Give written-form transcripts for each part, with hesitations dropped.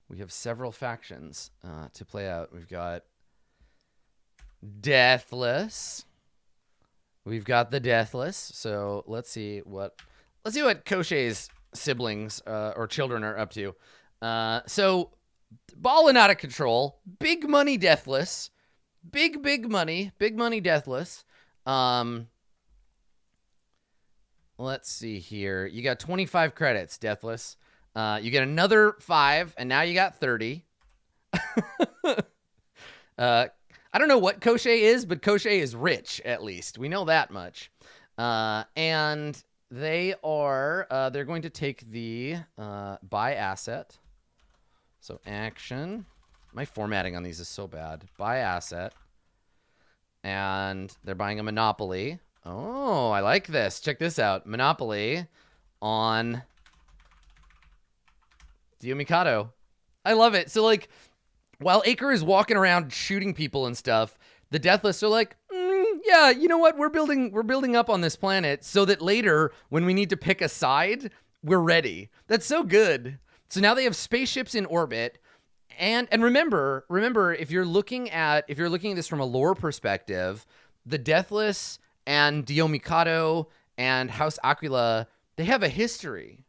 We have several factions to play out. We've got Deathless. We've got the Deathless. So let's see what Koshay's siblings or children are up to. So balling out of control. Big money Deathless. Big money. Big money Deathless. Let's see here. You got 25 credits, Deathless. You get another 5, and now you got 30. I don't know what Koshay is, but Koshay is rich, at least. We know that much. And they are, they're going to take the buy asset. So action. My formatting on these is so bad. Buy asset. And they're buying a Monopoly. Oh, I like this. Check this out. Monopoly on Dio Mikado. I love it. So, like, while Acre is walking around shooting people and stuff, the Deathless are like, yeah, you know what? We're building up on this planet so that later, when we need to pick a side, we're ready. That's so good. So now they have spaceships in orbit. And remember, if you're looking at this from a lore perspective, the Deathless and Dio Mikado and House Aquila, they have a history.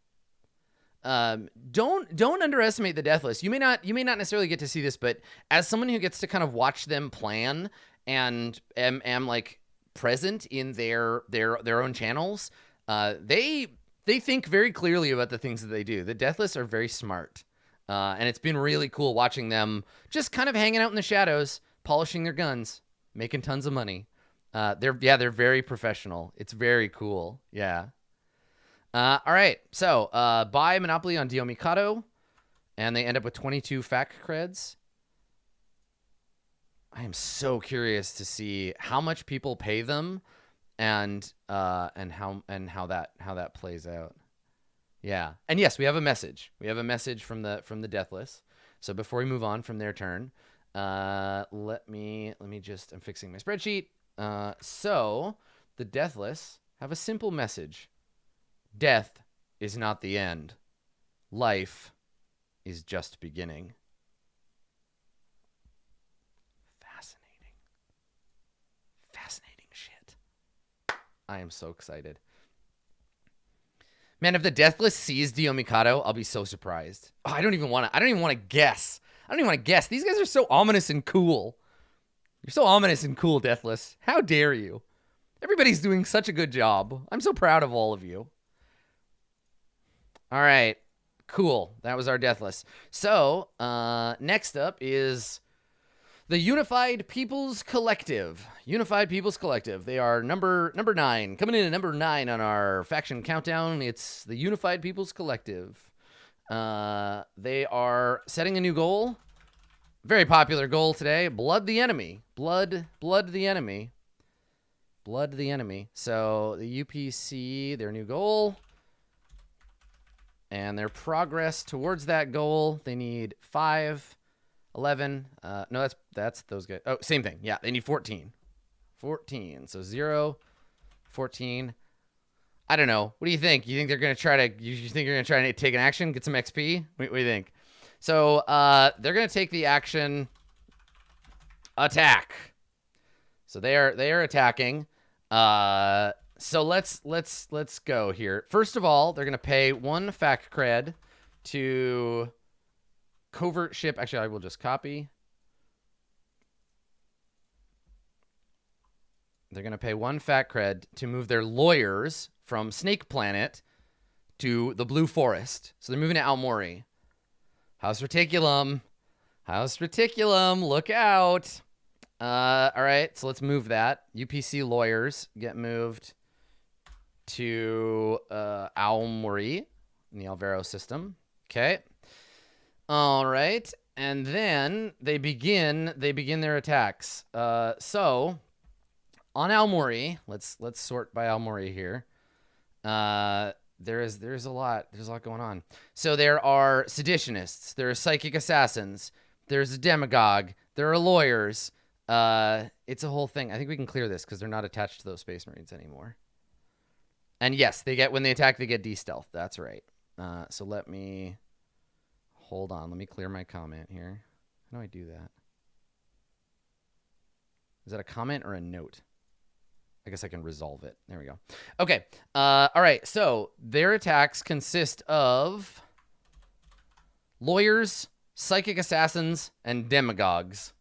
Don't underestimate the Deathless. You may not necessarily get to see this, but as someone who gets to kind of watch them plan and am like present in their own channels, they think very clearly about the things that they do. The Deathless are very smart. And it's been really cool watching them just kind of hanging out in the shadows, polishing their guns, making tons of money. They're very professional. It's very cool. Yeah. All right. So, buy Monopoly on Dio Mikado, and they end up with 22 FAC creds. I am so curious to see how much people pay them, and how that plays out. Yeah. And yes, we have a message. We have a message from the Deathless. So before we move on from their turn, let me just, I'm fixing my spreadsheet. So the Deathless have a simple message. Death is not the end. Life is just beginning. Fascinating shit. I am so excited. Man, if the Deathless sees Dio Mikado, I'll be so surprised. Oh, I don't even want to guess. These guys are so ominous and cool. You're so ominous and cool, Deathless. How dare you? Everybody's doing such a good job. I'm so proud of all of you. All right. Cool. That was our Deathless. So, next up is the Unified People's Collective. Unified People's Collective. They are number 9. Coming in at number 9 on our faction countdown. It's the Unified People's Collective. They are setting a new goal. Very popular goal today. Blood the enemy. Blood the enemy. Blood the enemy. So the UPC, their new goal. And their progress towards that goal. They need 5, 11. No, that's those guys. Oh, same thing. Yeah, they need 14. 14. So 0, 14. I don't know. What do you think? You think they're going to try to, you think you're going to try to take an action, get some XP? What do you think? So, they're going to take the action attack. So they are attacking. So let's go here. First of all, they're going to pay 1 FAC cred to covert ship. Actually, I will just copy. They're going to pay 1 FAC cred to move their lawyers from Snake Planet to the Blue Forest. So they're moving to Aomori. House Reticulum. House Reticulum. Look out. All right. So let's move that. UPC lawyers get moved to Aomori in the Alvaro system. Okay. All right. And then they begin their attacks. So on Aomori, let's sort by Aomori here. There's a lot going on. So there are seditionists, there are psychic assassins, there's a demagogue, there are lawyers. It's a whole thing. I think we can clear this because they're not attached to those Space Marines anymore. And yes, when they attack, they get de-stealth. That's right. So let me hold on. Let me clear my comment here. How do I do that? Is that a comment or a note? I guess I can resolve it. There we go. Okay. All right. So their attacks consist of lawyers, psychic assassins, and demagogues.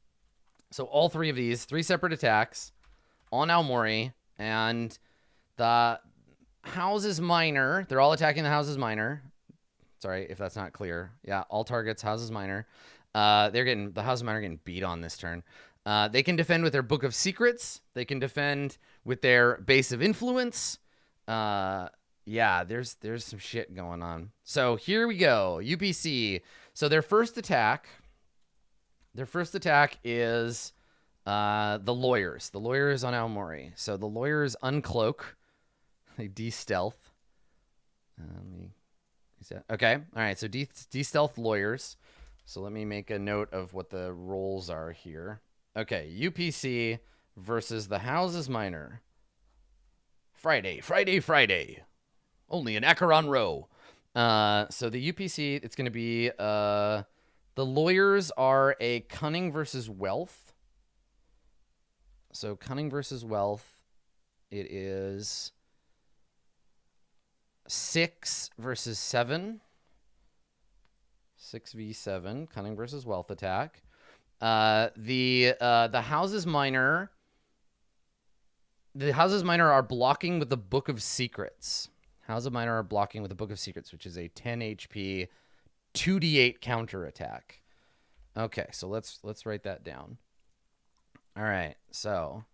So all three of these, three separate attacks on Aomori, and the Houses Minor. They're all attacking the Houses Minor. Sorry if that's not clear. Yeah, all targets, Houses Minor. The Houses Minor are getting beat on this turn. They can defend with their Book of Secrets. They can defend with their Base of Influence. Yeah, there's some shit going on. So here we go. UPC. So their first attack is the lawyers. The lawyers on Aomori. So the lawyers uncloak. They de-stealth. Okay. All right. So de-stealth lawyers. So let me make a note of what the roles are here. Okay. UPC versus the Houses Minor. Friday. Only an Acheron row. So the UPC, it's going to be the lawyers are a cunning versus wealth. So cunning versus wealth, it is 6 versus 7. 6v7, cunning versus wealth attack. The Houses Minor. The Houses Minor are blocking with the Book of Secrets. Houses Minor are blocking with the Book of Secrets, which is a 10 HP 2d8 counter attack. Okay, so let's write that down. All right, so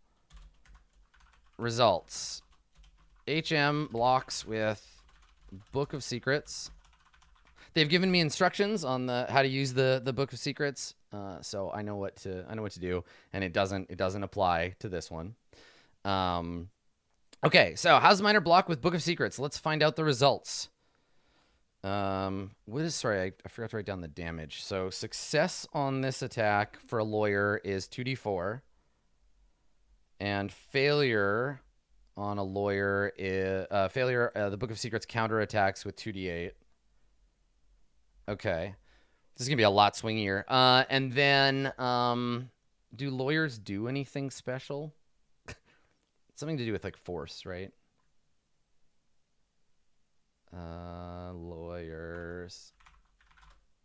results. HM blocks with Book of Secrets. They've given me instructions on how to use the Book of Secrets, so I know what to do, and it doesn't apply to this one. Okay, so Houses Minor block with Book of Secrets. Let's find out the results. Sorry, I forgot to write down the damage. So success on this attack for a lawyer is 2d4. And failure on a lawyer is the Book of Secrets counterattacks with 2d8. Okay. This is going to be a lot swingier. And then do lawyers do anything special? Something to do with like force, right? Lawyers.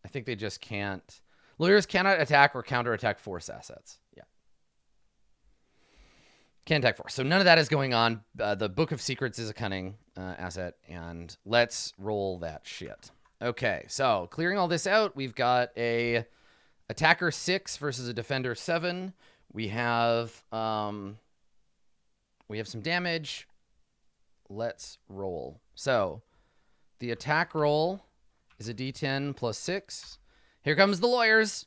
I think they just can't. Lawyers cannot attack or counterattack force assets. Yeah. Can't attack force. So none of that is going on. The Book of Secrets is a cunning asset. And let's roll that shit. Okay. So clearing all this out, we've got a attacker 6 versus a defender 7. We have some damage. Let's roll. So the attack roll is a d10 plus 6. Here comes the lawyers.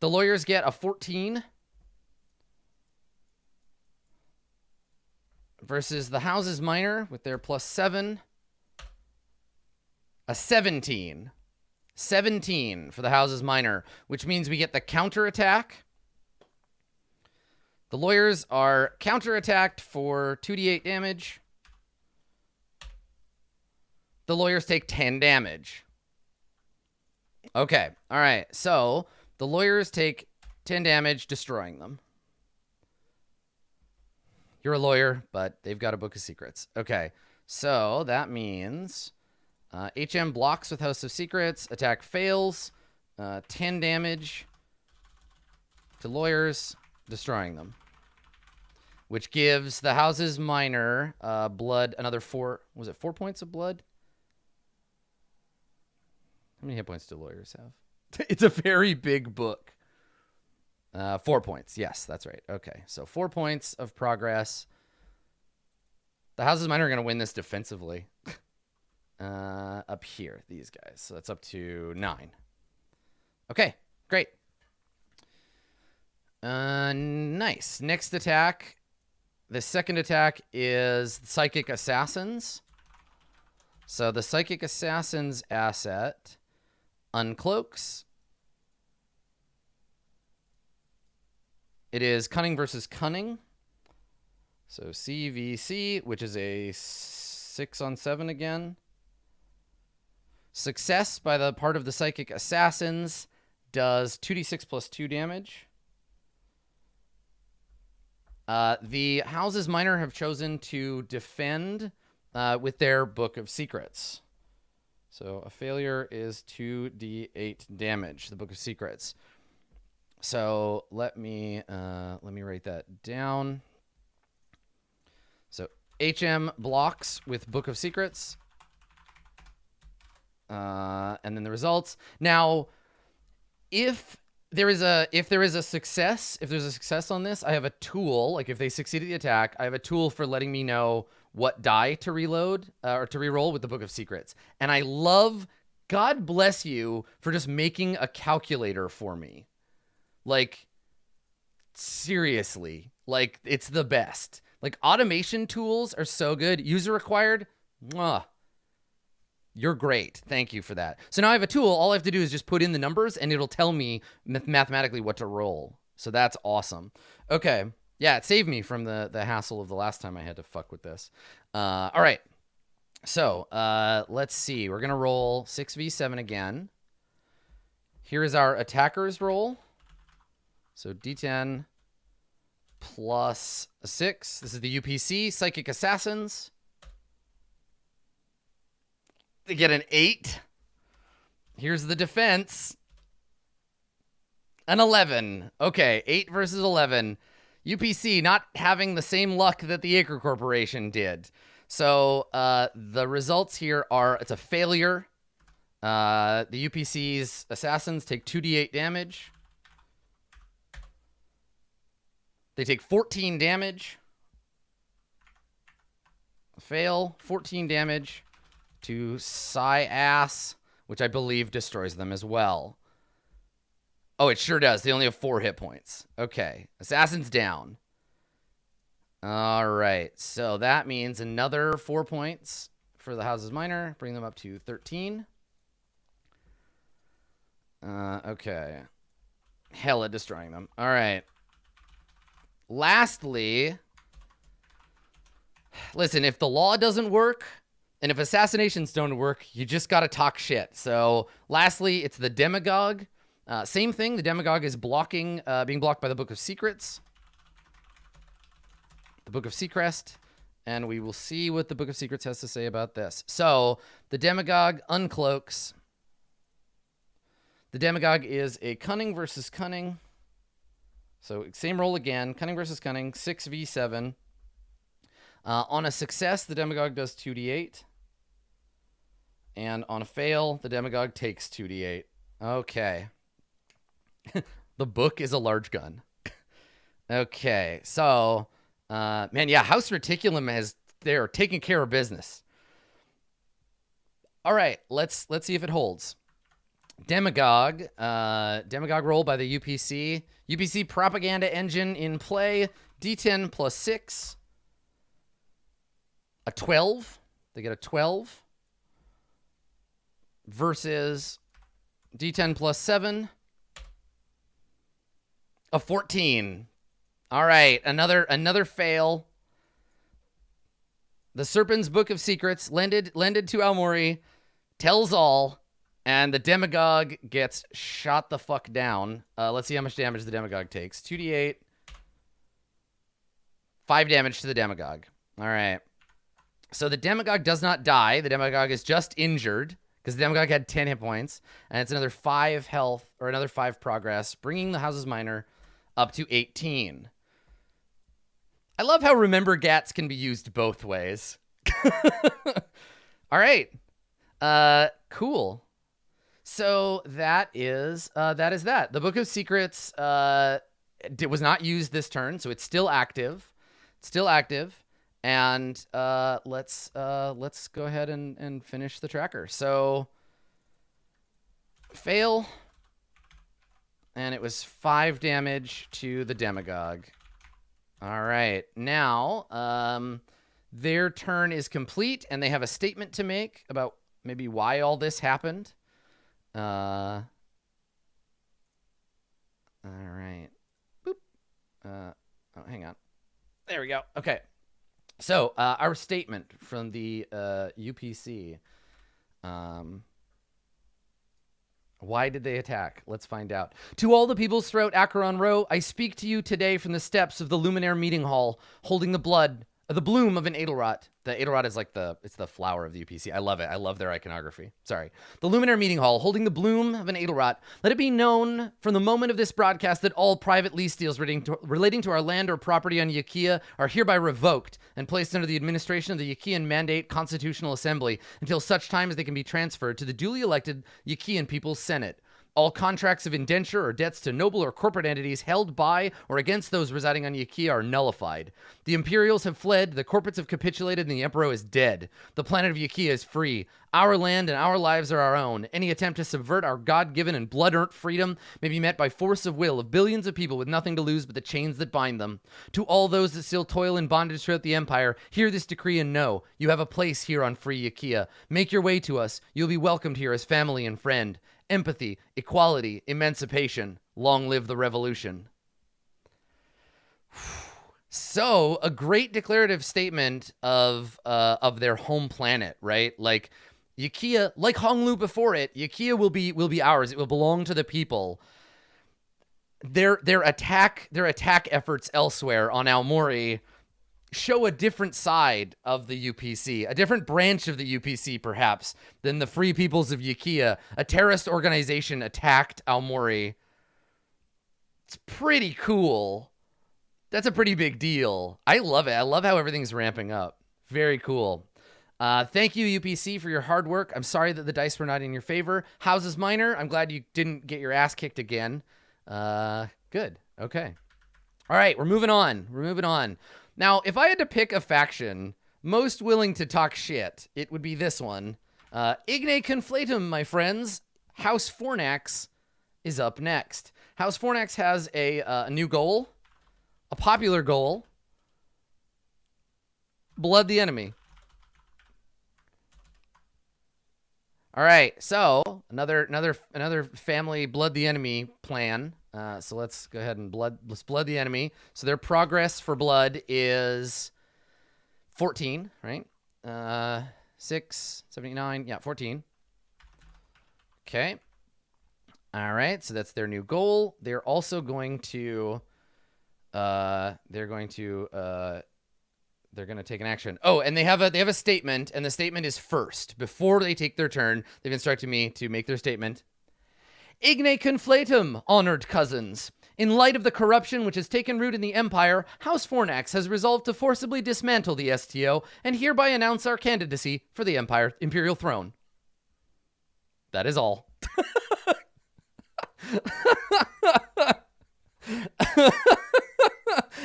The lawyers get a 14 versus the Houses Minor with their plus 7. A 17. 17 for the Houses Minor, which means we get the counterattack. The lawyers are counterattacked for 2d8 damage. The lawyers take 10 damage. Okay. All right. So the lawyers take 10 damage, destroying them. You're a lawyer, but they've got a Book of Secrets. Okay. So that means HM blocks with House of Secrets. Attack fails. 10 damage to lawyers, destroying them. Which gives the Houses Minor blood another 4. Was it 4 points of blood? How many hit points do lawyers have? It's a very big book. 4 points. Yes, that's right. Okay, so 4 points of progress. The Houses Minor are going to win this defensively. Up here, these guys. So that's up to 9. Okay, great. Nice. Next attack. The second attack is Psychic Assassins. So the Psychic Assassins asset uncloaks. It is Cunning versus Cunning. So CVC, which is a 6 on 7 again. Success by the part of the psychic assassins does 2d6 plus 2 damage. The Houses Minor have chosen to defend with their Book of Secrets. So a failure is 2d8 damage, the Book of Secrets. So let me write that down. So HM blocks with Book of Secrets. And then the results. Now, if there's a success on this, I have a tool. Like if they succeed at the attack, I have a tool for letting me know what die to reload or to reroll with the Book of Secrets. And I love, God bless you for just making a calculator for me. Like, seriously, like it's the best. Like automation tools are so good. User required, mwah. You're great. Thank you for that. So now I have a tool. All I have to do is just put in the numbers and it'll tell me mathematically what to roll. So that's awesome. Okay. Yeah, it saved me from the hassle of the last time I had to fuck with this. All right. So let's see. We're going to roll 6v7 again. Here is our attacker's roll. So D10 plus 6. This is the UPC, Psychic Assassins. They get an 8. Here's the defense. An 11. Okay, 8 versus 11. UPC not having the same luck that the Acre Corporation did. So the results here are, it's a failure. The UPC's assassins take 2d8 damage. They take 14 damage. Fail, 14 damage. To Sci-Ass, which I believe destroys them as well. Oh, it sure does. They only have 4 hit points. Okay. Assassin's down. All right. So that means another 4 points for the Houses Minor. Bring them up to 13. Okay. Hella destroying them. All right. Lastly, listen, if the law doesn't work... And if assassinations don't work, you just got to talk shit. So lastly, it's the Demagogue. Same thing. The Demagogue is being blocked by the Book of Secrets. The Book of Seacrest. And we will see what the Book of Secrets has to say about this. So the Demagogue uncloaks. The Demagogue is a cunning versus cunning. So same roll again. Cunning versus cunning. 6v7. On a success, the Demagogue does 2d8. And on a fail, the Demagogue takes 2d8. Okay. The book is a large gun. Okay, so, man, yeah, House Reticulum they're taking care of business. All right, let's see if it holds. Demagogue roll by the UPC. UPC propaganda engine in play. D10 plus 6. A 12. They get a 12. Versus D10 plus 7. A 14. All right, another fail. The Serpent's Book of Secrets, lended to Almori, tells all, and the Demagogue gets shot the fuck down. Let's see how much damage the Demagogue takes. 2d8. 5 damage to the Demagogue. All right. So the Demagogue does not die. The Demagogue is just injured because the Demagogue had 10 hit points, and it's another 5 health or another 5 progress, bringing the Houses Minor up to 18. I love how Remember Gats can be used both ways. All right. Cool. So that is that. The Book of Secrets was not used this turn, so it's still active. And let's go ahead and finish the tracker. So fail, and it was 5 damage to the Demagogue. All right, now their turn is complete, and they have a statement to make about maybe why all this happened. All right. Boop. Oh, hang on. There we go. Okay. So our statement from the UPC. Why did they attack? Let's find out. To all the peoples throughout Acheron Row, I speak to you today from the steps of the Luminaire Meeting Hall, holding the bloom of an Edelrot. The Edelrot is like it's the flower of the UPC. I love it. I love their iconography. Sorry. The Luminaire Meeting Hall, holding the bloom of an Edelrot. Let it be known from the moment of this broadcast that all private lease deals relating to our land or property on Yakia are hereby revoked and placed under the administration of the Yakian Mandate Constitutional Assembly until such time as they can be transferred to the duly elected Yakian People's Senate. All contracts of indenture or debts to noble or corporate entities held by or against those residing on Yakia are nullified. The Imperials have fled, the corporates have capitulated, and the Emperor is dead. The planet of Yakia is free. Our land and our lives are our own. Any attempt to subvert our God-given and blood-earned freedom may be met by force of will of billions of people with nothing to lose but the chains that bind them. To all those that still toil in bondage throughout the Empire, hear this decree and know you have a place here on free Yakia. Make your way to us. You'll be welcomed here as family and friend. Empathy, equality, emancipation. Long live the revolution. So, a great declarative statement of their home planet, right? Like Yakia, like Honglu before it, Yakia will be ours. It will belong to the people. Their attack efforts elsewhere on Aomori show a different side of the UPC, a different branch of the UPC, perhaps, than the Free Peoples of Yakia. A terrorist organization attacked Aomori. It's pretty cool. That's a pretty big deal. I love it. I love how everything's ramping up. Very cool. Thank you, UPC, for your hard work. I'm sorry that the dice were not in your favor. Houses Minor, I'm glad you didn't get your ass kicked again. Good. Okay. All right, we're moving on. Now, if I had to pick a faction most willing to talk shit, it would be this one. Igne Conflatum, my friends. House Fornax is up next. House Fornax has a new goal, a popular goal. Blood the enemy. All right, so another family blood the enemy plan. So let's go ahead and blood the enemy. So their progress for blood is 14, right? 6, 79, yeah, 14. Okay. All right, so that's their new goal. They're also going to they're going to take an action. Oh, and they have a statement, and the statement is first. Before they take their turn, they've instructed me to make their statement. Igne Conflatum, honored cousins. In light of the corruption which has taken root in the Empire, House Fornax has resolved to forcibly dismantle the STO and hereby announce our candidacy for the Imperial throne. That is all.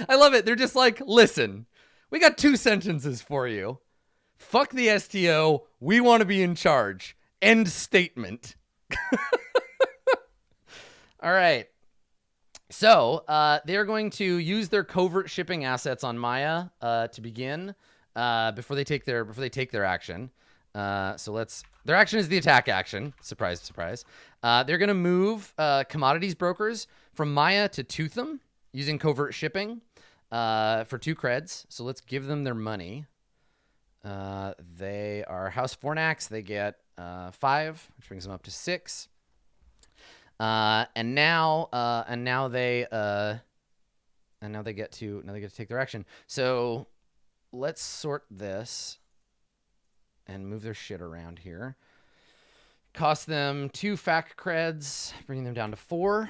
I love it. They're just like, listen, we got 2 sentences for you. Fuck the STO. We want to be in charge. End statement. All right. So they're going to use their covert shipping assets on Maya to begin before they take their action. Their action is the attack action. Surprise, surprise. They're going to move commodities brokers from Maya to Tootham using covert shipping for 2 creds. So let's give them their money. They are House Fornax. They get 5, which brings them up to 6. And now they get to take their action. So let's sort this and move their shit around here. Cost them 2 fact creds, bringing them down to 4.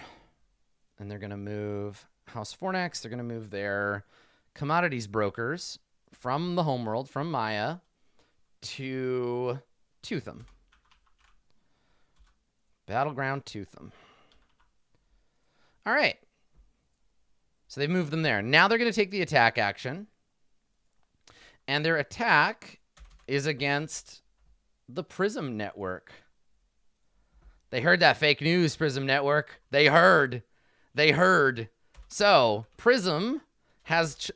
And they're gonna move House Fornax. They're gonna move their commodities brokers from the homeworld, from Maya, to Tootham. Battleground Tootham. All right. So they moved them there. Now they're going to take the attack action. And their attack is against the Prism Network. They heard that fake news, Prism Network. They heard. So Prism has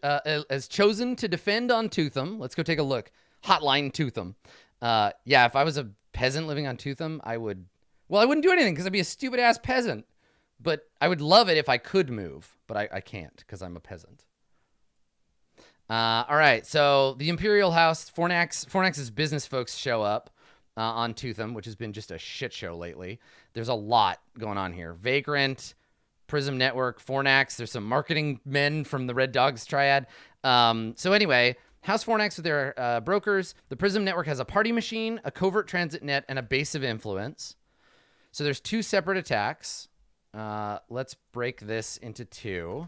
chosen to defend on Tootham. Let's go take a look. Hotline Tootham. Yeah, if I was a peasant living on Tootham, I would... Well, I wouldn't do anything because I'd be a stupid-ass peasant. But I would love it if I could move. But I can't because I'm a peasant. All right, so the Imperial House, Fornax's business folks show up on Tootham, which has been just a shit show lately. There's a lot going on here. Vagrant, Prism Network, Fornax. There's some marketing men from the Red Dogs Triad. So anyway, House Fornax with their brokers. The Prism Network has a party machine, a covert transit net, and a base of influence. So there's 2 separate attacks. Let's break this into 2.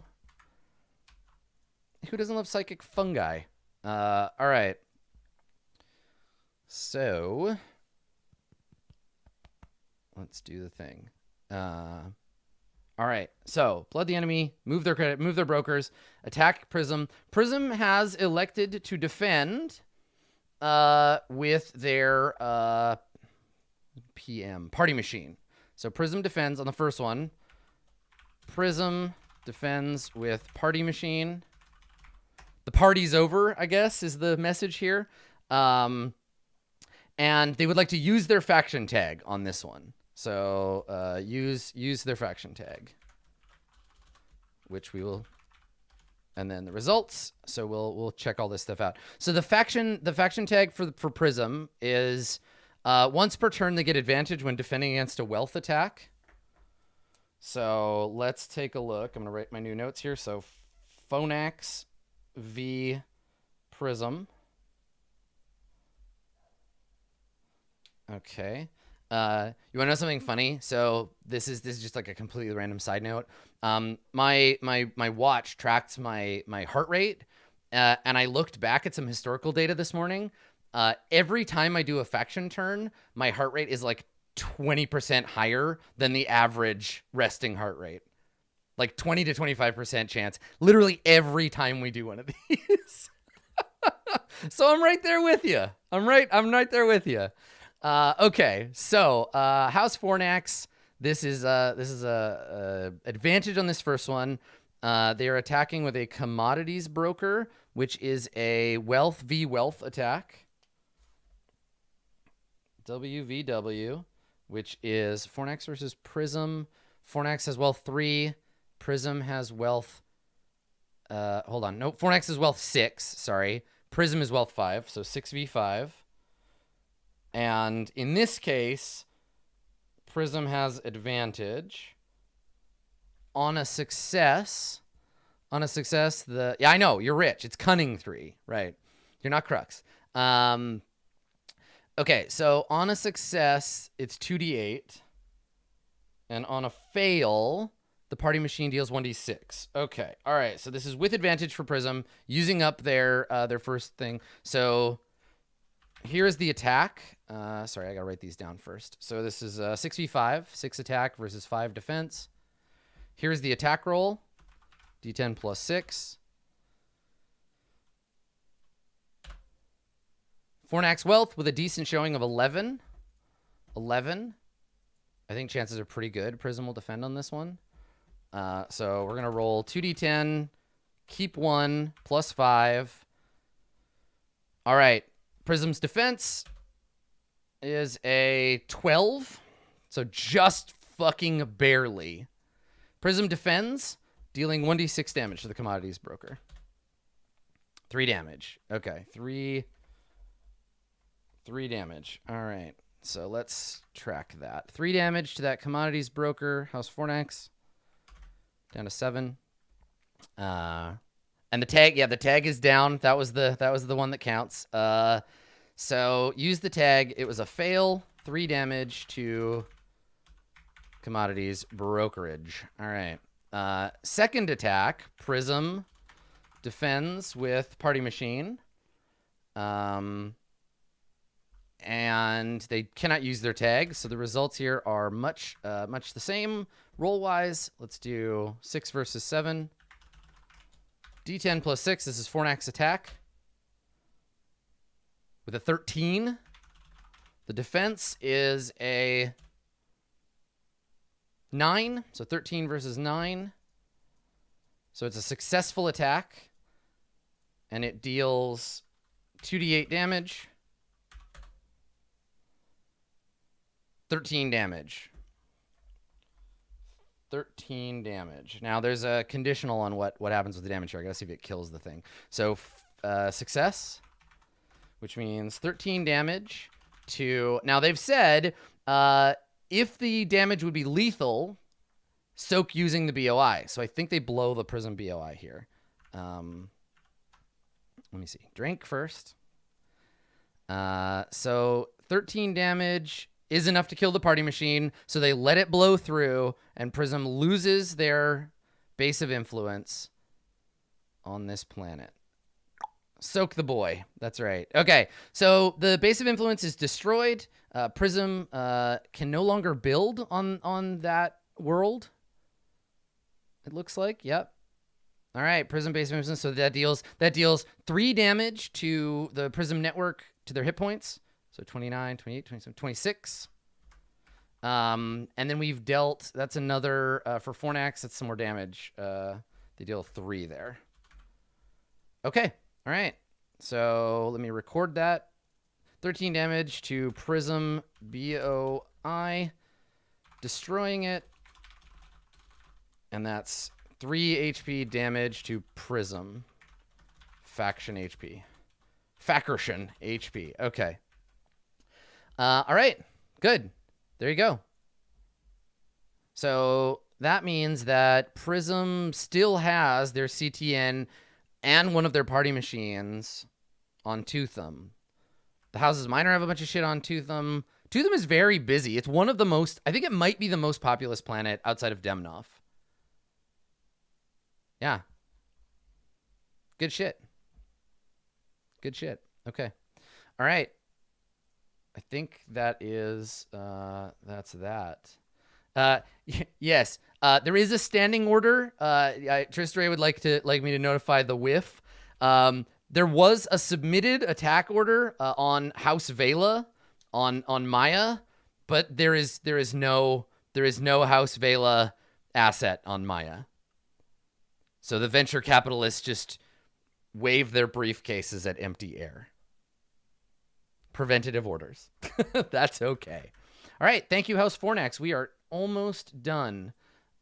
Who doesn't love psychic fungi? All right. So let's do the thing. All right. So blood the enemy, move their credit, move their brokers, attack Prism. Prism has elected to defend with their PM party machine. So Prism defends on the first one. Prism defends with party machine. The party's over, I guess, is the message here. And they would like to use their faction tag on this one. So use their faction tag, which we will, and then the results. So we'll check all this stuff out. So the faction tag for Prism is once per turn they get advantage when defending against a wealth attack. So let's take a look. I'm gonna write my new notes here. So Fornax v Prism. Okay. You want to know something funny? So this is just like a completely random side note. My watch tracked my heart rate, and I looked back at some historical data this morning. Every time I do a faction turn, my heart rate is like 20% higher than the average resting heart rate. Like 20 to 25% chance. Literally every time we do one of these. So I'm right there with you. I'm right there with you. Okay, so House Fornax. This is a advantage on this first one. They are attacking with a commodities broker, which is a wealth v wealth attack. WVW, which is Fornax versus Prism. Fornax has wealth 3. Prism has wealth. Hold on. No, Fornax has wealth 6. Sorry. Prism is wealth 5. So 6v5. And in this case, Prism has advantage. On a success, yeah, I know, you're rich. It's cunning 3, right? You're not Crux. Okay, so on a success, it's 2d8. And on a fail, the party machine deals 1d6. Okay, all right, so this is with advantage for Prism, using up their first thing. So here's the attack. Sorry, I gotta write these down first. So this is 6v5, 6 attack versus 5 defense. Here's the attack roll, d10 plus 6. Fornax wealth with a decent showing of 11. 11. I think chances are pretty good. Prism will defend on this one. So we're gonna roll 2d10, keep 1, plus 5. All right. Prism's defense is a 12, so just fucking barely. Prism defends, dealing 1d6 damage to the commodities broker. 3 damage. Okay, 3 damage. All right, so let's track that. 3 damage to that commodities broker, House Fornax, down to 7. And the tag, yeah, the tag is down. That was the one that counts. So use the tag. It was a fail. 3 damage to commodities brokerage. All right. Second attack, Prism defends with party machine. And they cannot use their tag. So the results here are much the same roll wise. Let's do 6 versus 7. D10 plus 6. This is Fornax attack. With a 13. The defense is a 9. So 13 versus 9. So it's a successful attack. And it deals 2d8 damage. 13 damage. 13 damage. Now, there's a conditional on what happens with the damage here. I gotta see if it kills the thing. So, success, which means 13 damage to... Now, they've said if the damage would be lethal, soak using the BOI. So I think they blow the Prism BOI here. Let me see. Drink first. So 13 damage is enough to kill the party machine. So they let it blow through, and Prism loses their base of influence on this planet. Soak the boy. That's right. Okay, so the base of influence is destroyed. Prism can no longer build on that world. It looks like. Yep. All right, Prism base of influence. So that deals 3 damage to the Prism network, to their hit points. So 29, 28, 27, 26. And then we've dealt, that's another, for Fornax, that's some more damage. They deal 3 there. Okay. All right. So let me record that. 13 damage to Prism BOI, destroying it. And that's 3 HP damage to Prism. Faction HP. Faction HP. Okay. All right. Good. There you go. So that means that Prism still has their CTN and one of their party machines on Toothum. The Houses Minor have a bunch of shit on Toothum. Toothum is very busy. It's one of the most, I think it might be the most populous planet outside of Demnoff. Yeah. Good shit. Good shit. Okay. All right. I think that is, that's that. Yes. There is a standing order. Tristray would like me to notify the whiff. There was a submitted attack order on House Vela on Maya, but there is no House Vela asset on Maya. So the venture capitalists just wave their briefcases at empty air. Preventative orders. That's okay. All right. Thank you, House Fornax. We are almost done.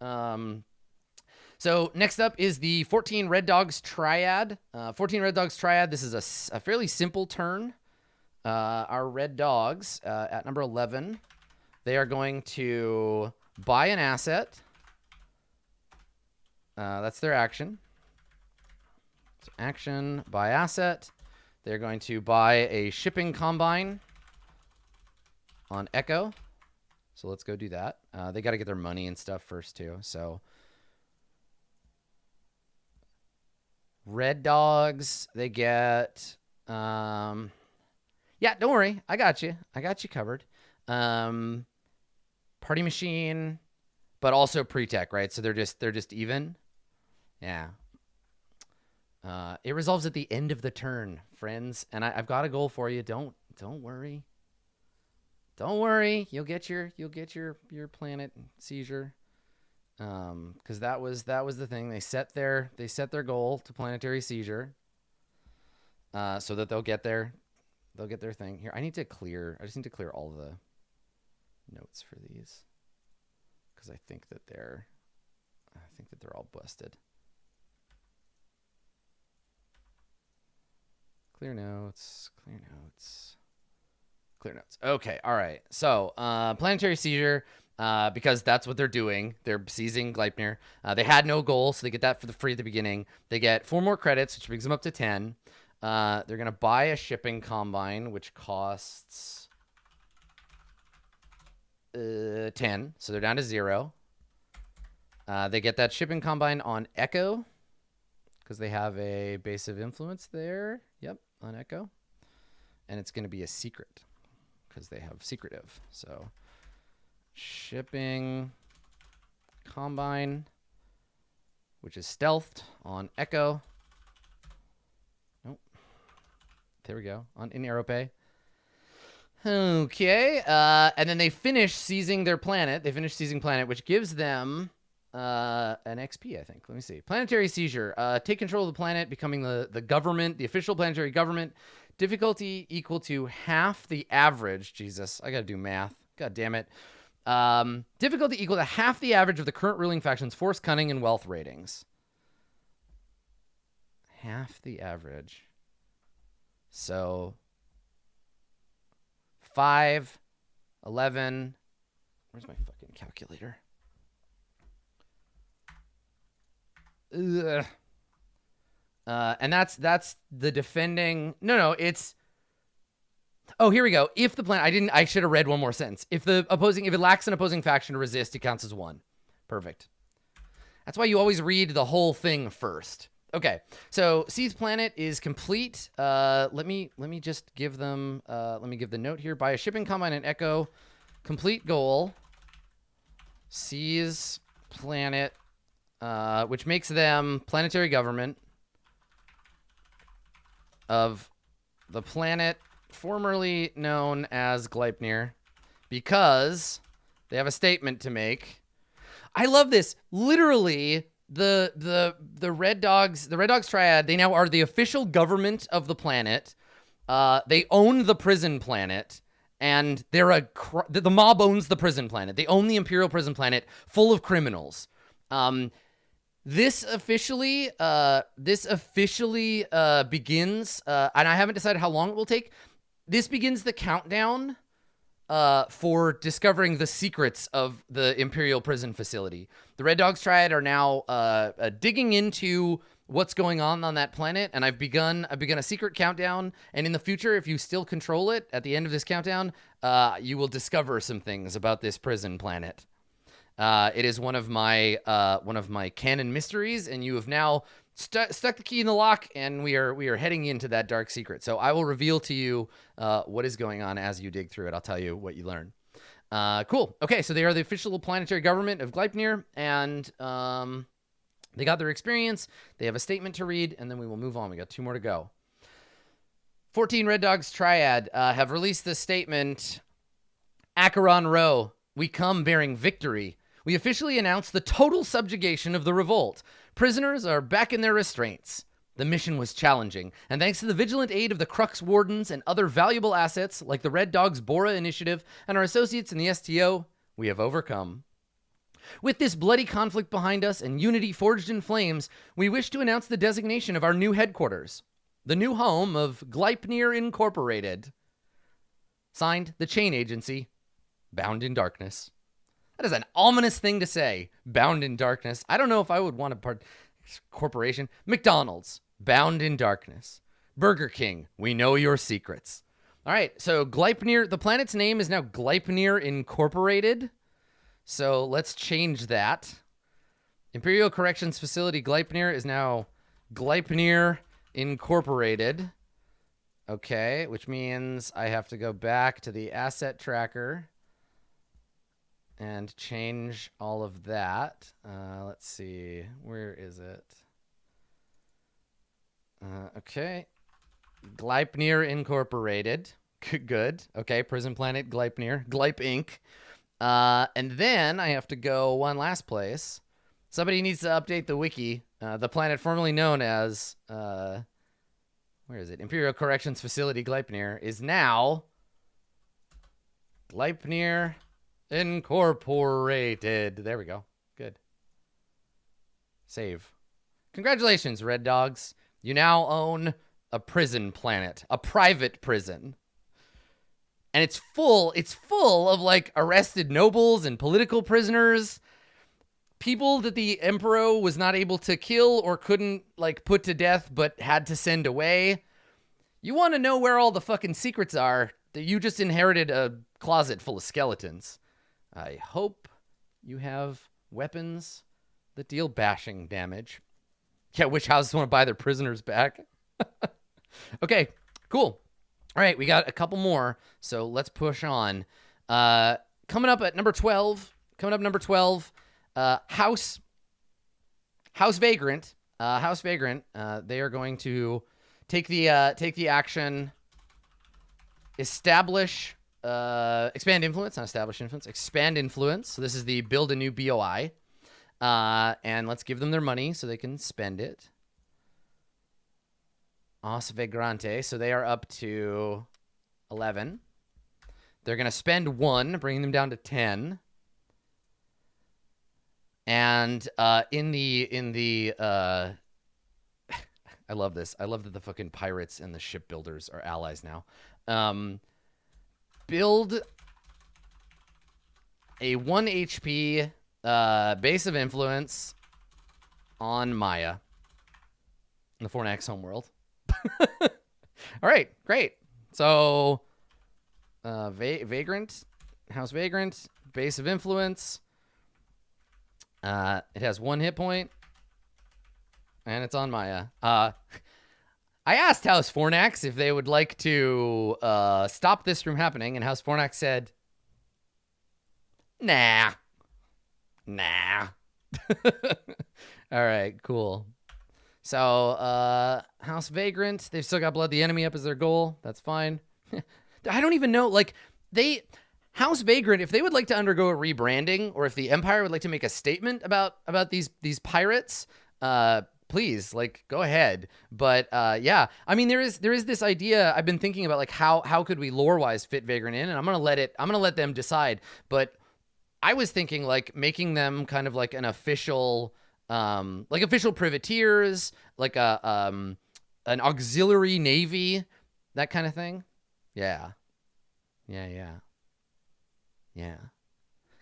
So next up is the 14 Red Dogs Triad. 14 Red Dogs Triad. This is a fairly simple turn. Our Red Dogs at number 11, they are going to buy an asset. That's their action. So action, buy asset. They're going to buy a shipping combine on Echo. So let's go do that. They got to get their money and stuff first too. So Red Dogs, they get, yeah, don't worry. I got you. I got you covered. Party machine, but also pre-tech, right? So they're just even. Yeah. It resolves at the end of the turn, friends. And I've got a goal for you. Don't worry. Don't worry. You'll get your planet seizure. Because that was the thing. They set their goal to planetary seizure. So that they'll get their thing. Here, I just need to clear all the notes for these. Because I think that they're all busted. Clear notes. Okay, all right. So, planetary seizure, because that's what they're doing. They're seizing Gleipnir. They had no goal, so they get that for the free at the beginning. They get 4 more credits, which brings them up to 10. They're going to buy a shipping combine, which costs 10, so they're down to 0. They get that shipping combine on Echo, because they have a base of influence there. Yep, on Echo. And it's going to be a secret, because they have secretive. So shipping combine, which is stealthed on Echo. Nope. There we go. In Aeropay. Okay. And then they finish seizing their planet. They finish seizing planet, which gives them an XP, I think. Let me see. Planetary seizure. Take control of the planet, becoming the government, the official planetary government. Difficulty equal to half the average. Jesus, I gotta do math. God damn it. Difficulty equal to half the average of the current ruling faction's force, cunning, and wealth ratings. Half the average. So 5, 11, Where's my fucking calculator? Ugh. And that's the defending. No, it's. Oh, here we go. If the planet, I should have read one more sentence. If it lacks an opposing faction to resist, it counts as 1. Perfect. That's why you always read the whole thing first. Okay, so C's planet is complete. Let me just give them. Let me give the note here. Buy a shipping combine and Echo. Complete goal. C's planet, which makes them planetary government of the planet formerly known as Gleipnir, because they have a statement to make. I love this. Literally, the Red Dogs Triad, they now are the official government of the planet. They own the prison planet, and they're the mob owns the prison planet. They own the Imperial prison planet full of criminals. This officially begins, and I haven't decided how long it will take. This begins the countdown for discovering the secrets of the Imperial prison facility. The Red Dogs Triad are now digging into what's going on that planet, and I've begun a secret countdown. And in the future, if you still control it, at the end of this countdown, you will discover some things about this prison planet. It is one of my canon mysteries, and you have now stuck the key in the lock, and we are heading into that dark secret. So I will reveal to you what is going on as you dig through it. I'll tell you what you learn. Cool. Okay, so they are the official planetary government of Gleipnir, and they got their experience. They have a statement to read, and then we will move on. We got 2 more to go. 14 Red Dogs Triad have released this statement. Acheron Row, we come bearing victory. We officially announce the total subjugation of the revolt. Prisoners are back in their restraints. The mission was challenging, and thanks to the vigilant aid of the Crux Wardens and other valuable assets like the Red Dogs Bora Initiative and our associates in the STO, we have overcome. With this bloody conflict behind us and unity forged in flames, we wish to announce the designation of our new headquarters, the new home of Gleipnir Incorporated. Signed, the Chain Agency, Bound in Darkness. That is an ominous thing to say, Bound in Darkness. I don't know if I would want a corporation. McDonald's, Bound in Darkness. Burger King, we know your secrets. All right, so Gleipnir, the planet's name is now Gleipnir Incorporated. So let's change that. Imperial Corrections Facility Gleipnir is now Gleipnir Incorporated. Okay, which means I have to go back to the asset tracker and change all of that. Let's see. Where is it? Okay. Gleipnir Incorporated. Good. Okay, Prison Planet Gleipnir. Gleip Inc. And then I have to go one last place. Somebody needs to update the wiki. The planet formerly known as... where is it? Imperial Corrections Facility Gleipnir is now... Gleipnir Incorporated. There we go. Good. Save. Congratulations, Red Dogs. You now own a prison planet. A private prison. And it's full of like arrested nobles and political prisoners. People that the Emperor was not able to kill or couldn't like put to death but had to send away. You want to know where all the fucking secrets are? That you just inherited a closet full of skeletons. I hope you have weapons that deal bashing damage. Yeah, which houses want to buy their prisoners back? Okay, cool. All right, we got a couple more, so let's push on. Coming up at number 12. House Vagrant. House Vagrant. They are going to take the action. Establish. Expand influence, not establish influence. Expand influence. So this is the build a new BOI. And let's give them their money so they can spend it. Os Vagrante. So they are up to 11. They're going to spend 1, bringing them down to 10. And in the I love this. I love that the fucking pirates and the shipbuilders are allies now. Build a 1 HP base of influence on Maya in the Fornax homeworld. All right, great. So, Vagrant, House Vagrant, base of influence. It has 1 hit point, and it's on Maya. I asked House Fornax if they would like to stop this from happening, and House Fornax said, nah. All right, cool. So, House Vagrant, they've still got Blood the Enemy up as their goal. That's fine. I don't even know, like, House Vagrant, if they would like to undergo a rebranding, or if the Empire would like to make a statement about these pirates, please, like, go ahead. But yeah, I mean, there is this idea I've been thinking about, like, how could we lore-wise fit Vagrant in, and I'm gonna let them decide. But I was thinking, like, making them kind of like an official, like official privateers, like an auxiliary navy, that kind of thing. Yeah.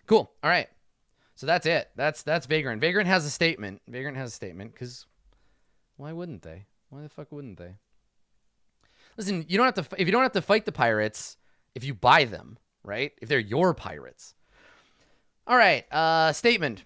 Cool. All right. So that's it. That's Vagrant. Vagrant has a statement. Because why wouldn't they? Why the fuck wouldn't they? Listen, you don't have to. If you don't have to fight the pirates, if you buy them, right? If they're your pirates. All right. Statement.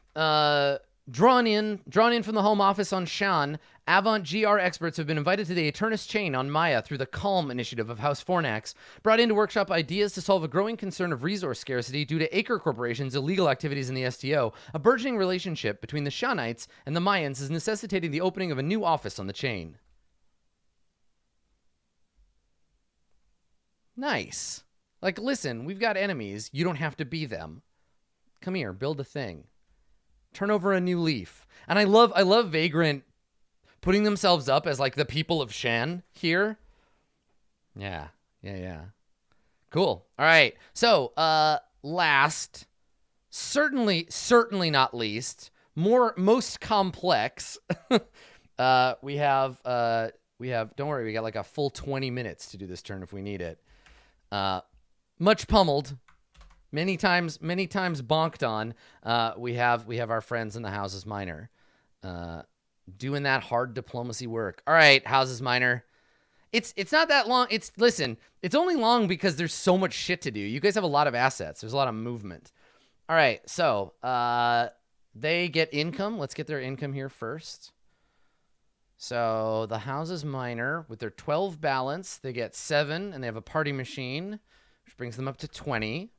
Drawn in from the home office on Shan, Avant GR experts have been invited to the Eternus chain on Maya through the Calm initiative of House Fornax, brought in to workshop ideas to solve a growing concern of resource scarcity due to Acre Corporation's illegal activities in the STO. A burgeoning relationship between the Shanites and the Mayans is necessitating the opening of a new office on the chain. Nice. Like, listen, we've got enemies. You don't have to be them. Come here, build a thing. Turn over a new leaf. And I love Vagrant putting themselves up as, like, the people of Shan here. Yeah. Cool. All right. So, last, certainly not least, most complex, we have, don't worry, we got like a full 20 minutes to do this turn if we need it. Much pummeled. Many times bonked on. We have our friends in the Houses Minor doing that hard diplomacy work. All right, Houses Minor. It's not that long. Listen, it's only long because there's so much shit to do. You guys have a lot of assets. There's a lot of movement. All right, so they get income. Let's get their income here first. So the Houses Minor, with their 12 balance, they get 7, and they have a party machine, which brings them up to 20.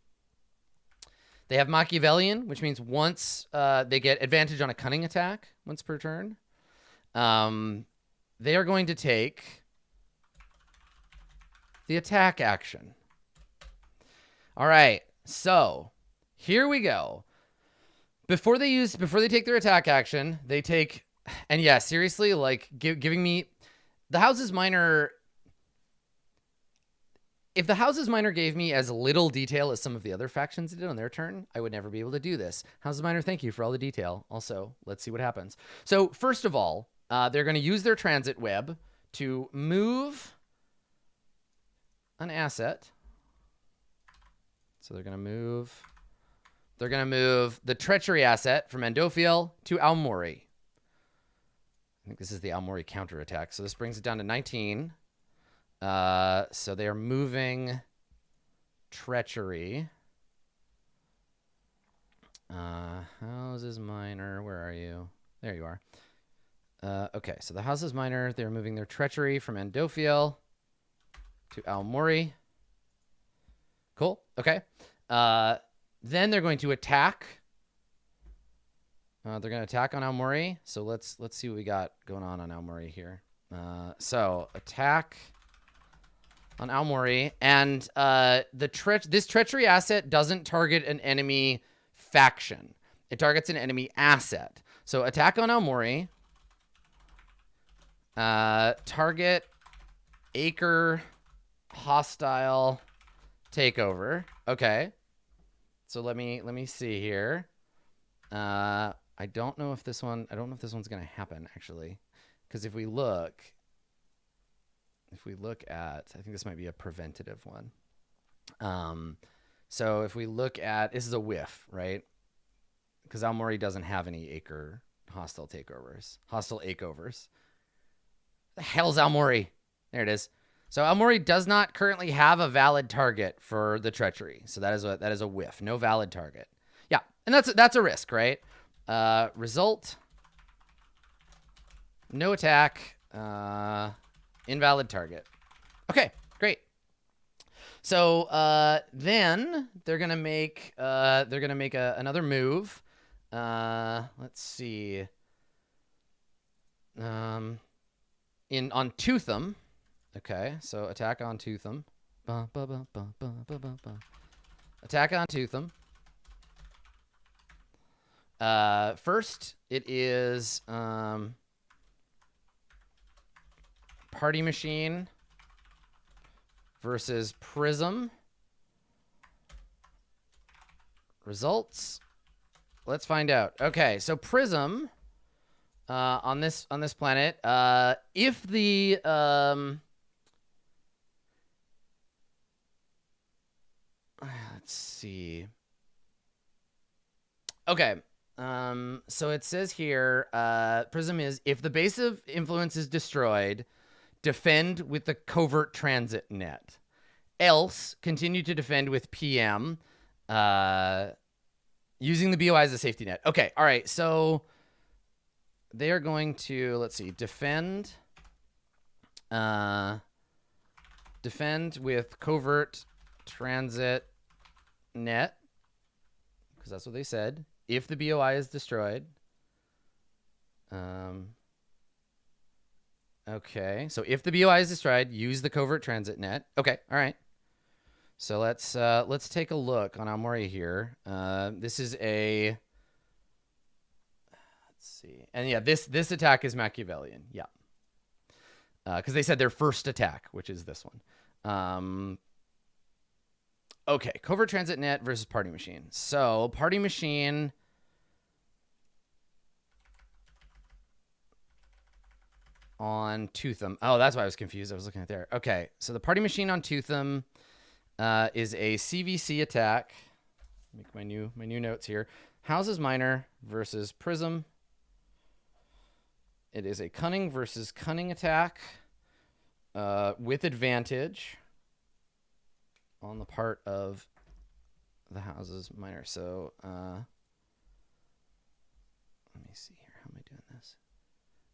They have Machiavellian, which means once they get advantage on a cunning attack once per turn. They are going to take the attack action. All right, so here we go. Before they take their attack action, they take, and yeah, seriously, like giving me the Houses Minor. If the Houses Minor gave me as little detail as some of the other factions did on their turn, I would never be able to do this. Houses Minor, thank you for all the detail. Also, let's see what happens. So first of all, they're going to use their transit web to move an asset. So they're going to move the treachery asset from Andophiel to Almori. I think this is the Almori counterattack. So this brings it down to 19. So they are moving treachery. Houses Minor, where are you? There you are. Okay, so the Houses Minor, they're moving their treachery from Andophiel to Almori. Cool. Okay. Then they're going to attack. They're going to attack on Almori. So let's see what we got going on Almori here. So attack on Almori, and this treachery asset doesn't target an enemy faction. It targets an enemy asset. So attack on Almori. Target Acre hostile takeover. Okay. So let me see here. I don't know if this one's going to happen actually, because if we look at, I think this might be a preventative one. So if we look at, this is a whiff, right? Because Aomori doesn't have any acre hostile takeovers, hostile akeovers. The hell's Aomori? There it is. So Aomori does not currently have a valid target for the treachery. So that is a whiff. No valid target. Yeah, and that's a risk, right? Result. No attack. Invalid target. Okay, great. So then they're gonna make another move. Let's see. On Tootham. Okay, so attack on Tootham. Attack on Tootham. First, it is Party Machine versus Prism. Results. Let's find out. Okay, so Prism on this planet, if the let's see. Okay. So it says here, Prism is, if the base of influence is destroyed, defend with the covert transit net. Else, continue to defend with PM, using the BOI as a safety net. Okay, all right, so they are going to, let's see, defend with covert transit net, because that's what they said. If the BOI is destroyed. Okay, so if the BOI is destroyed, use the covert transit net. Okay, all right. So let's take a look on Aomori here. This is a, let's see, and yeah, this attack is Machiavellian. Yeah, because they said their first attack, which is this one. Okay, covert transit net versus Party Machine. So Party Machine. On Tootham. Oh, that's why I was confused. I was looking at there. Okay, so the Party Machine on Tootham is a CVC attack. Make my new notes here. Houses Minor versus Prism. It is a Cunning versus Cunning attack with advantage on the part of the Houses Minor. So let me see here. How am I doing this?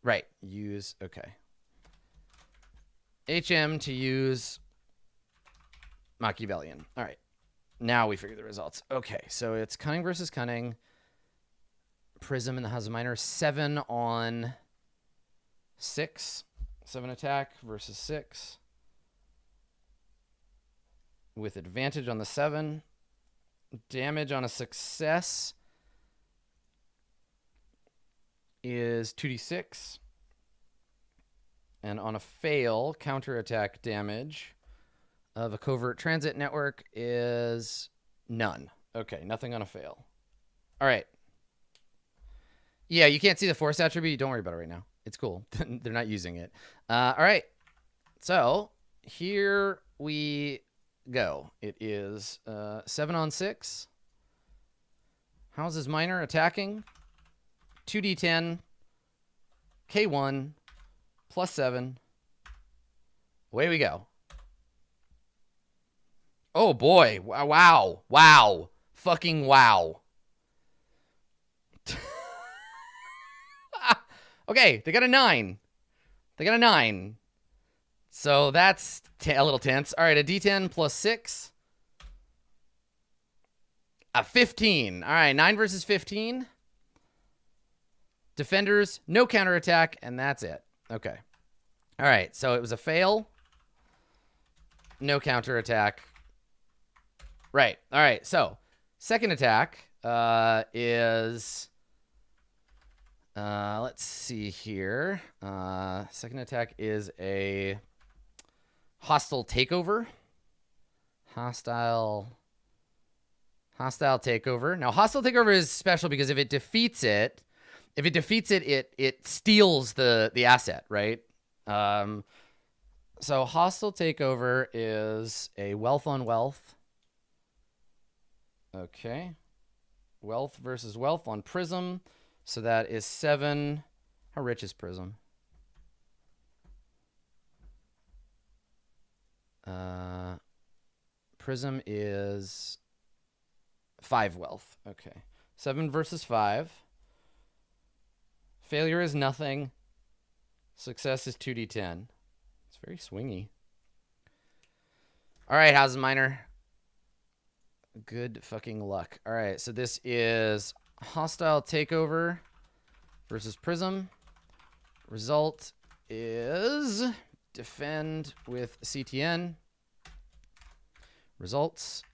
Right, use, okay. HM to use Machiavellian. All right, now we figure the results. Okay, so it's Cunning versus Cunning. Prism in the House of Minor, 7 on 6. 7 attack versus 6. With advantage on the 7. Damage on a success is 2d6, and on a fail, counterattack damage of a covert transit network is none. Okay, nothing on a fail. All right. Yeah, you can't see the force attribute. Don't worry about it right now. It's cool. They're not using it. All right. So here we go. It is 7 on 6. Houses Minor attacking. 2d10, K1, plus 7. Away we go. Oh boy. Wow. Wow. Fucking wow. Okay, they got a 9. They got a 9. So that's a little tense. All right, a d10 plus 6. A 15. All right, 9 versus 15. Defenders, no counterattack, and that's it. Okay. All right, so it was a fail. No counterattack. Right. All right, so second attack is... let's see here. Second attack is a hostile takeover. Hostile takeover. Now, hostile takeover is special because if it defeats it, it steals the asset, right? So hostile takeover is a wealth on wealth. Okay. Wealth versus wealth on Prism. So that is 7. How rich is Prism? Prism is 5 wealth. Okay. 7 versus 5. Failure is nothing. Success is 2d10. It's very swingy. All right, Houses Minor. Good fucking luck. All right, so this is Hostile Takeover versus Prism. Result is Defend with CTN. Results.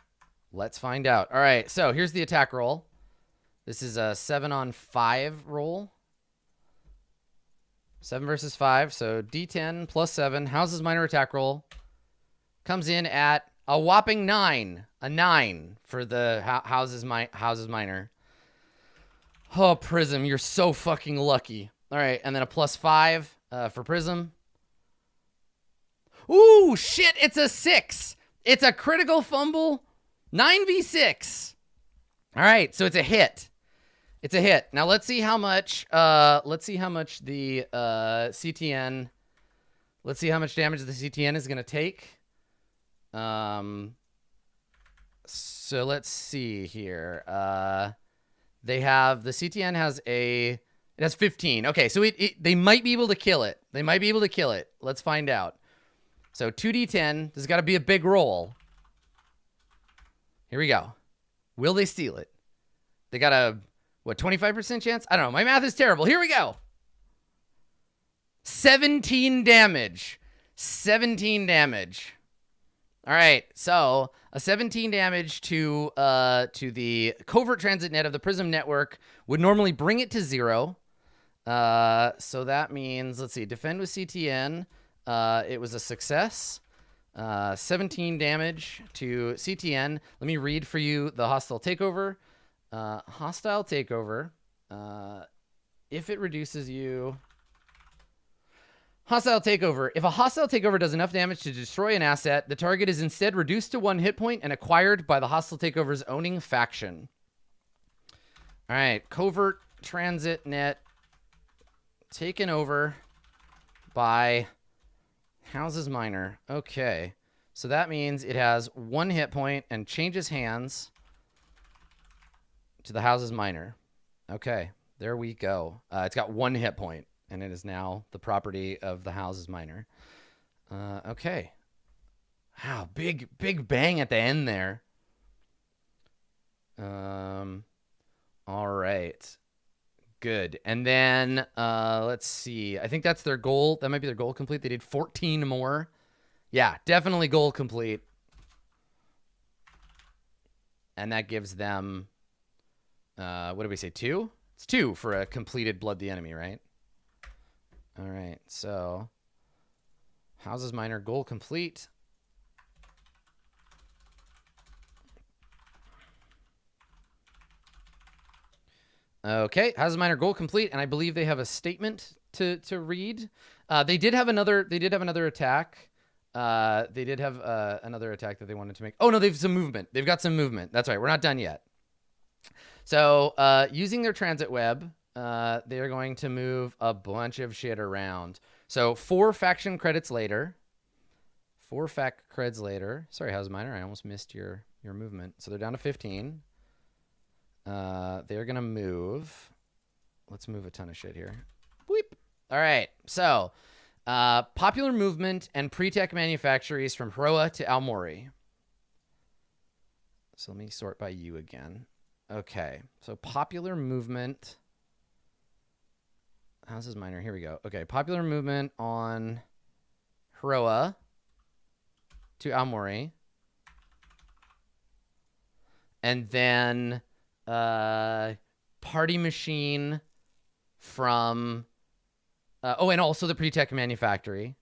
Let's find out. All right, so here's the attack roll. This is a 7-on-5 roll. 7 versus 5, so D10 plus 7. Houses Minor attack roll. Comes in at a whopping 9. A 9 for the Houses Minor. Oh, Prism, you're so fucking lucky. All right, and then a plus 5 for Prism. Ooh, shit, it's a 6. It's a critical fumble. 9v6. All right, so it's a hit. It's a hit. Now let's see how much the CTN, let's see how much damage the CTN is going to take. So let's see here. They have, the CTN has it has 15. Okay, so they might be able to kill it. They might be able to kill it. Let's find out. So 2d10, there's got to be a big roll. Here we go. Will they steal it? They got a, what, 25% chance? I don't know. My math is terrible. Here we go. 17 damage. 17 damage. All right. So a 17 damage to the covert transit net of the Prism network would normally bring it to 0. So that means, let's see, defend with CTN. It was a success. 17 damage to CTN. Let me read for you the hostile takeover. Hostile takeover. If it reduces you... Hostile takeover. If a hostile takeover does enough damage to destroy an asset, the target is instead reduced to 1 hit point and acquired by the hostile takeover's owning faction. All right. Covert transit net taken over by Houses Minor. Okay. So that means it has 1 hit point and changes hands to the Houses Minor. Okay. There we go. It's got 1 hit point, and it is now the property of the Houses Minor. Okay. Wow. Big bang at the end there. All right. Good. And then let's see. I think that's their goal. That might be their goal complete. They did 14 more. Yeah, definitely goal complete. And that gives them, what did we say, 2? It's 2 for a completed Blood the Enemy, right? All right, so Houses Minor goal complete. Okay, Houses Minor goal complete, and I believe they have a statement to read. They did have another attack. They did have another attack that they wanted to make. Oh no, they've some movement. They've got some movement. That's right. We're not done yet. So using their transit web, they are going to move a bunch of shit around. So 4 faction credits later. 4 fac creds later. Sorry, Houses Minor, I almost missed your movement. So they're down to 15. They're going to move. Let's move a ton of shit here. Weep. All right. So, popular movement and pre-tech manufactories from Hroa to Almori. So let me sort by you again. Okay. So popular movement. Houses Minor. Here we go. Okay. Popular movement on Hroa to Almori. And then... Party Machine from and also the pre-tech manufactory.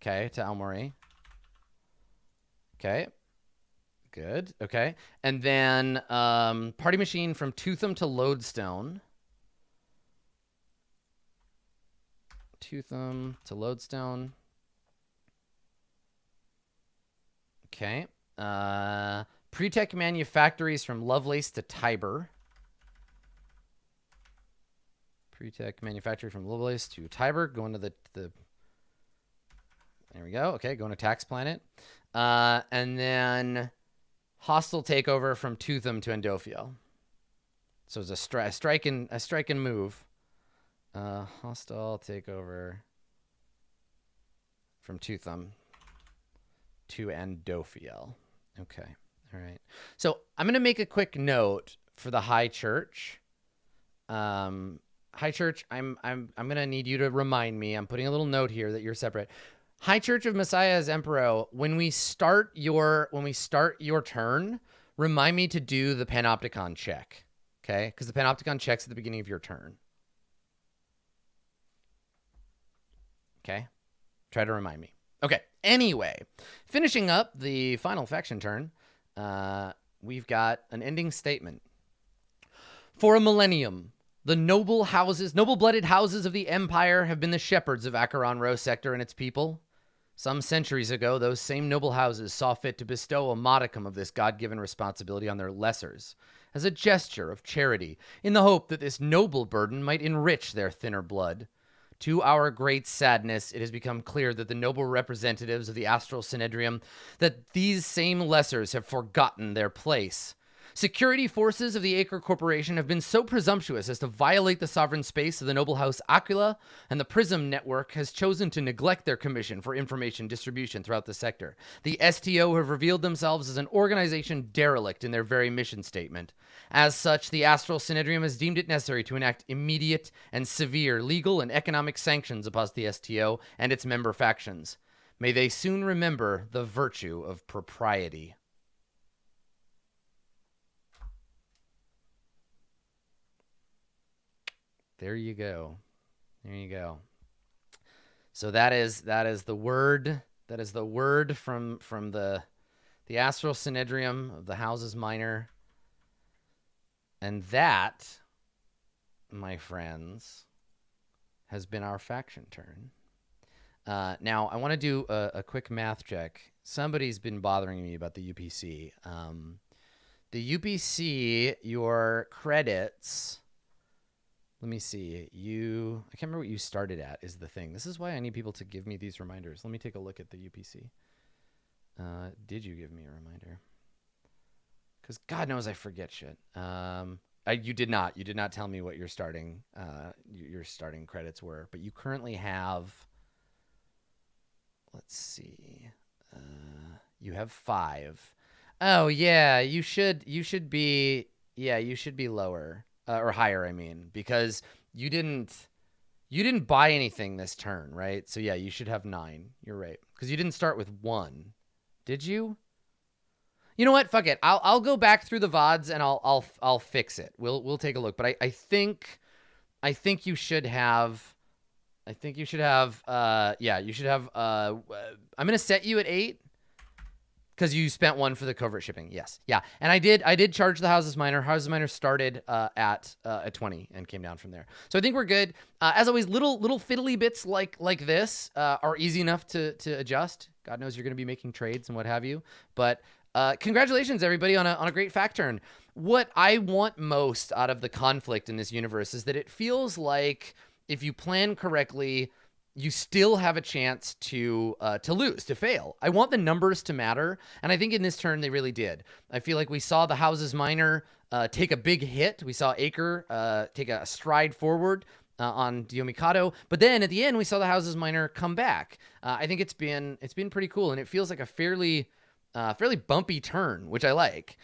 Okay, to Almori. Okay. Good. Okay. And then Party Machine from Tootham to Lodestone. Tootham to Lodestone. Okay. Pre-tech manufactories from Lovelace to Tiber. Pre-tech manufacturing from Lovelace to Tiber. Going to the there we go. Okay, going to Tax Planet. And then hostile takeover from Tootham to Endophiel. So it's a strike and move. Hostile takeover from Tootham to Endophiel. Okay. All right. So I'm going to make a quick note for the High Church. High Church, I'm going to need you to remind me. I'm putting a little note here that you're separate. High Church of Messiah as Emperor, when we start your turn, remind me to do the Panopticon check. Okay? Because the Panopticon check's at the beginning of your turn. Okay? Try to remind me. Okay. Anyway, finishing up the final faction turn, we've got an ending statement. For a millennium, the noble-blooded houses of the Empire have been the shepherds of Acheron Row sector and its people. Some centuries ago, those same noble houses saw fit to bestow a modicum of this God-given responsibility on their lessers as a gesture of charity, in the hope that this noble burden might enrich their thinner blood. To our great sadness, it has become clear that the noble representatives of the Astral Synedrium, that these same lessers have forgotten their place. Security forces of the Acre Corporation have been so presumptuous as to violate the sovereign space of the noble house Aquila, and the Prism Network has chosen to neglect their commission for information distribution throughout the sector. The STO have revealed themselves as an organization derelict in their very mission statement. As such, the Astral Synedrium has deemed it necessary to enact immediate and severe legal and economic sanctions upon the STO and its member factions. May they soon remember the virtue of propriety. There you go. There you go. So that is the word. That is the word from the Astral Synedrium of the Houses Minor. And that, my friends, has been our faction turn. Now, I want to do a quick math check. Somebody's been bothering me about the UPC. The UPC, your credits... Let me see. I can't remember what you started at is the thing. This is why I need people to give me these reminders. Let me take a look at the UPC. Did you give me a reminder? Because God knows I forget shit. You did not. You did not tell me what your starting credits were. But you currently have... Let's see. You have 5. Oh, yeah. You should be... Yeah, you should be lower. Or higher, I mean, because you didn't buy anything this turn, right? So yeah, you should have 9. You're right, because you didn't start with 1, did you? You know what? Fuck it. I'll go back through the VODs and I'll fix it. We'll take a look. But I think you should have. You should have. I'm gonna set you at 8. Because you spent 1 for the covert shipping. Yes. Yeah. And I did charge the Houses Minor. Houses Minor started at 20 and came down from there. So I think we're good. As always, little fiddly bits like this are easy enough to adjust. God knows you're going to be making trades and what have you. But congratulations, everybody, on a great fact turn. What I want most out of the conflict in this universe is that it feels like if you plan correctly, you still have a chance to lose, to fail. I want the numbers to matter, and I think in this turn they really did. I feel like we saw the Houses Minor take a big hit. We saw Acre take a stride forward on Diomikado, but then at the end we saw the Houses Minor come back. I think it's been pretty cool, and it feels like a fairly bumpy turn, which I like.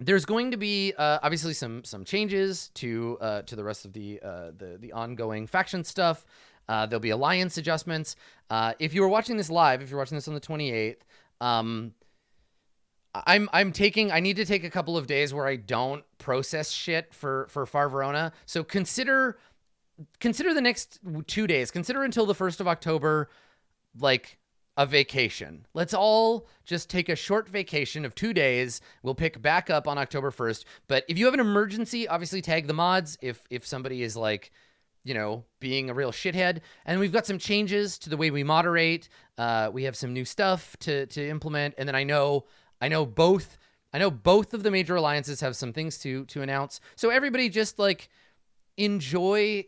There's going to be obviously some changes to the rest of the ongoing faction stuff. There'll be alliance adjustments. If you were watching this live, if you're watching this on the 28th, I need to take a couple of days where I don't process shit for Far Verona. So consider the next 2 days. Consider until the 1st of October, like a vacation. Let's all just take a short vacation of 2 days. We'll pick back up on October 1st. But if you have an emergency, obviously tag the mods. If somebody is like, being a real shithead. And we've got some changes to the way we moderate. We have some new stuff to implement. And then I know I know both of the major alliances have some things to announce. So everybody just like enjoy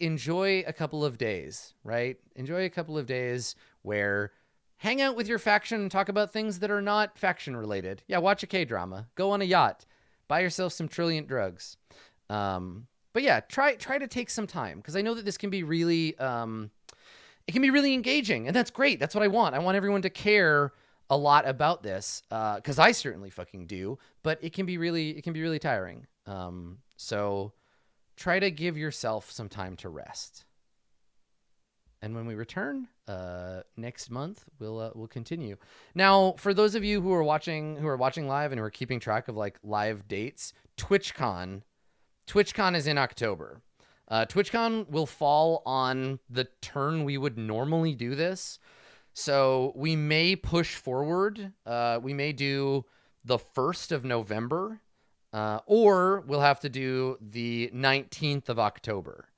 a couple of days, right? Enjoy a couple of days where hang out with your faction and talk about things that are not faction related. Yeah, watch a K-drama, go on a yacht, buy yourself some Trilliant drugs. But yeah, try to take some time, because I know that this can be really it can be really engaging, and that's great. That's what I want. I want everyone to care a lot about this, because I certainly fucking do. But it can be really tiring. So try to give yourself some time to rest. And when we return next month, we'll continue. Now, for those of you who are watching live and who are keeping track of like live dates, TwitchCon is in October. TwitchCon will fall on the turn we would normally do this. So we may push forward. We may do the 1st of November, or we'll have to do the 19th of October.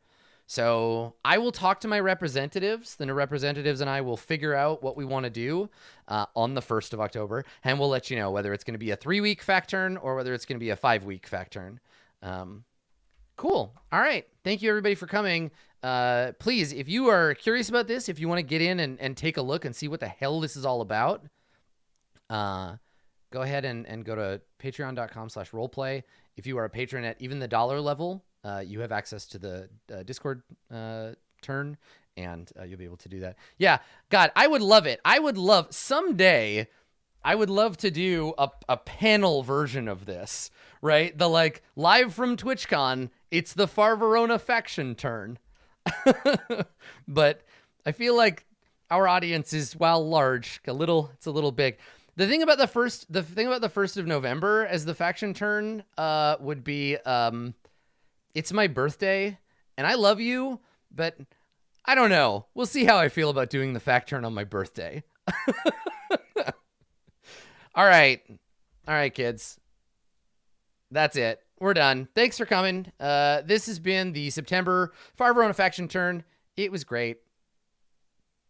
So I will talk to my representatives. The representatives and I will figure out what we want to do on the 1st of October, and we'll let you know whether it's going to be a 3-week fact turn or whether it's going to be a 5-week fact turn. Cool. All right. Thank you, everybody, for coming. Please, if you are curious about this, if you want to get in and take a look and see what the hell this is all about, go ahead and go to patreon.com/roleplay. If you are a patron at even the $1 level, you have access to the Discord turn, and you'll be able to do that. Yeah, God, I would love it. Someday, I would love to do a panel version of this, right? The like live from TwitchCon, it's the Far Verona faction turn. But I feel like our audience is, while large, it's a little big. The thing about the 1st of November as the faction turn would be it's my birthday, and I love you, but I don't know. We'll see how I feel about doing the fact turn on my birthday. All right, kids. That's it. We're done. Thanks for coming. This has been the September Far Verona faction turn. It was great.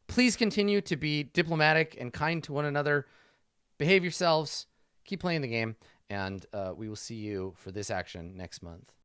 Please continue to be diplomatic and kind to one another. Behave yourselves. Keep playing the game. And we will see you for this action next month.